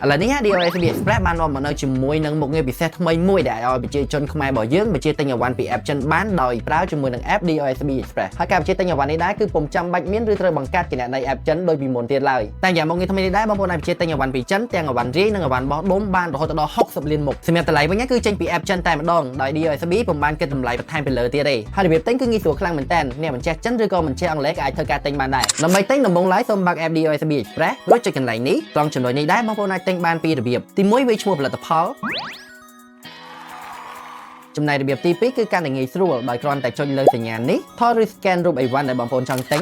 ឥឡូវនេះ DOSB Express បាននាំមកនៅជាមួយនឹងមុខងារពិសេសថ្មីមួយដែលឲ្យប្រជាជនខ្មែររបស់យើងបញ្ជាទិញអីវ៉ាន់ពី app ចិនបានដោយប្រើជាមួយនឹង app DOSB Express ហើយការបញ្ជាទិញអីវ៉ាន់នេះដែរគឺពុំចាំបាច់មានឬត្រូវបង្កើតគណនី app ចិនដោយពីមុនទៀតឡើយតែយ៉ាងមុខងារថ្មីនេះដែរបងប្អូនអាចបញ្ជាទិញអីវ៉ាន់ពីចិនទាំងអីវ៉ាន់រាយនិងអីវ៉ាន់បោះដុំបានរហូតដល់60លានមុខសម្រាប់តម្លៃវិញគឺចេញពី app ចិនតែម្ដងដោយ DOSB ពុំបានគិតតម្លៃបន្ថែមពីលើទៀតទេហើយរបៀបទិញគឺងាយស្រួលខ្លាំងមែនតើអ្នកបញ្ជាចិនឬក៏បញ្ជាអង់គ្លេសក៏អាចធ្វើការទិញបានដែរដើម្បីទិញដំបូងឡើយសូមបើក app DOSB Express រួចចុចកន្លែងនេះត្រង់ចំណុចនេះដែរបងប្អូនអាចទិញបានពីរបៀបទី1វាឈ្មោះផលិតផលចំណែករបៀបទី2គឺការងាយស្រួលដោយគ្រាន់តែចុចលើសញ្ញានេះថតឬ scan រូបអីវ៉ាន់ដែលបងប្អូនចង់ទិញ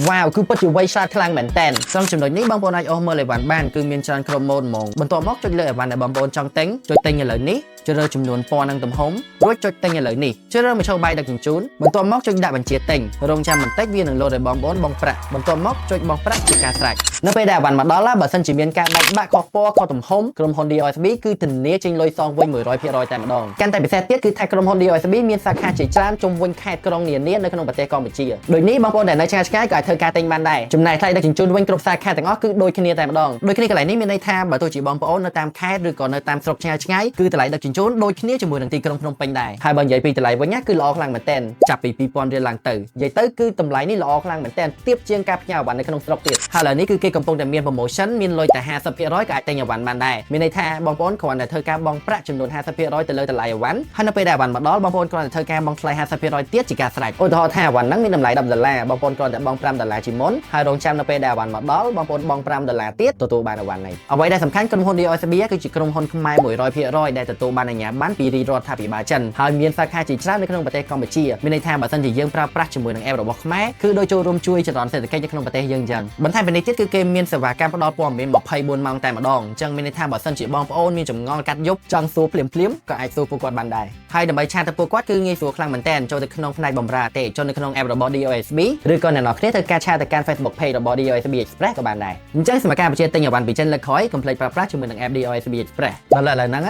វ៉ាវគឺពិតជាវៃឆ្លាតខ្លាំងមែនតើត្រង់ចំណុចនេះបងប្អូនអាចអូសមើលអីវ៉ាន់បានគឺមានច្រើនគ្រប់ម៉ូដហ្មងបន្ទាប់មកចុចលើអីវ៉ាន់ដែលបងប្អូនចង់ទិញចុចទិញឥឡូវនេះជ្រើសរើសចំនួនពណ៌និងទំហំរួចចុចទិញឥឡូវនេះជ្រើសរើសមធ្យោបាយដឹកជញ្ជូនបន្ទាប់មកចុចដាក់បញ្ជាទិញរងចាំបន្តិចវានឹងលោតឲ្យបងប្អូនបង់ប្រាក់បន្ទាប់មកចុចបង់ប្រាក់ជាការស្រេចនៅពេលដែលអីវ៉ាន់មកដល់បើសិនជាមានការបែកបាក់ខុសពណ៌ខុសទំហំក្រុមហ៊ុន DOSB គឺធានាចេញលុយសងវិញ 100% តែម្ដងកាន់តែពិសេសទៀតគឺថាក្រុមហ៊ុន DOSB មានសាខាជាច្រើនជុំវិញខេត្តក្រុងនានានៅក្នុងប្រទេសកម្ពុជាដូចនេះបងប្អូនដែលនៅឆ្ងាយៗក៏អាចធ្វើការទិញបានដែរចំណែកថ្លៃដឹកជញ្ជូនវិញគ្រប់សាខាទាំងអស់គឺដូចគ្នាតែម្ដងដូចគ្នាកន្លែងនេះមានន័យថាបើទោះជាបងប្អូននៅតាមខេត្តឬក៏នៅតាមស្រុកឆ្ងាយៗគឺតម្លៃដឹកជញ្ជូនដូចគ្នាជាមួយនឹងទីក្រុងភ្នំពេញដែរហើយបើនិយាយពីតម្លៃវិញគឺល្អខ្លាំងមែនទែនចាប់ពី2000រៀលឡើងទៅនិយាយទៅគឺតម្លៃនេះល្អខ្លាំងមែនទែនទាបជាងការផ្ញើអីវ៉ាន់នៅក្នុងស្រុកទៀតហើយឥឡូវនេះគឺគេកំពុងតែមាន promotion មានលុយតែ 50% ក៏អាចទិញអីវ៉ាន់បានដែរមានន័យថាបងប្អូនគ្រាន់តែធ្វើការបង់ប្រាក់ចំនួន 50% ទៅលើតម្លៃអីវ៉ាន់ហើយនៅពេលដែលអីវ៉ាន់មកដល់បងប្អូនគ្រាន់តែធ្វើការបង់ថ្លៃ 50% ទៀតជាការស្រេចឧទាហរណ៍ថាអីវ៉ាន់ហ្នឹងមានតម្លៃ$10បងប្អូនគ្រាន់តែបង់$5ជាមុនហើយរងចាំនៅពេលដែលអីវ៉ាន់មកដល់បងប្អូនបង់$5ទៀតទទួលបានអីវ៉ាន់នេះអ្វីដែលសំខាន់ក្រុមហ៊ុន DOSB គឺជាក្រុមហ៊ុនខ្មែរ 100% ដែលទទួលបានអាជ្ញាប័ណ្ណពីរាជរដ្ឋាភិបាលចិនហើយមានសាខាជាច្រើននៅក្នុងប្រទេសកម្ពុជាមានន័យថាបើសិនជាយើងប្រើប្រាស់ជាមួយនឹង app របស់ខ្មែរគឺដូចចូលរួមជួយចរន្តសេដ្ឋកិច្ចនៅក្នុងប្រទេសយើងអញ្ចឹងបន្ថែមពីនេះទៀតគឺគេមានសេវាកម្មផ្ដល់ព័ត៌មាន24ម៉ោងតែម្ដងអញ្ចឹងមានន័យថាបើសិនជាបងប្អូនមានចម្ងល់កាត់យប់ចង់សួរភ្លាមៗក៏អាចសួរពួកគាត់បានដែរហើយដើម្បីឆាតទៅពួកគាត់គឺងាយស្រួលខ្លាំងមែនតើចូលទៅក្នុងផ្នែកបម្រើអតិថិជននៅក្នុង app របស់ DOSB ឬក៏អ្នកនរគ្នាធ្វើការឆាតទៅកាន់ Facebook page របស់ DOSB Express ក៏បានដែរអញ្ចឹងសម្រាប់ការបញ្ជាទិញអីវ៉ាន់ពីចិនលើកក្រោយកុំភ្លេចប្រើប្រាស់ជាមួយនឹង app DOSB Express ដល់ឥឡូវហ្នឹង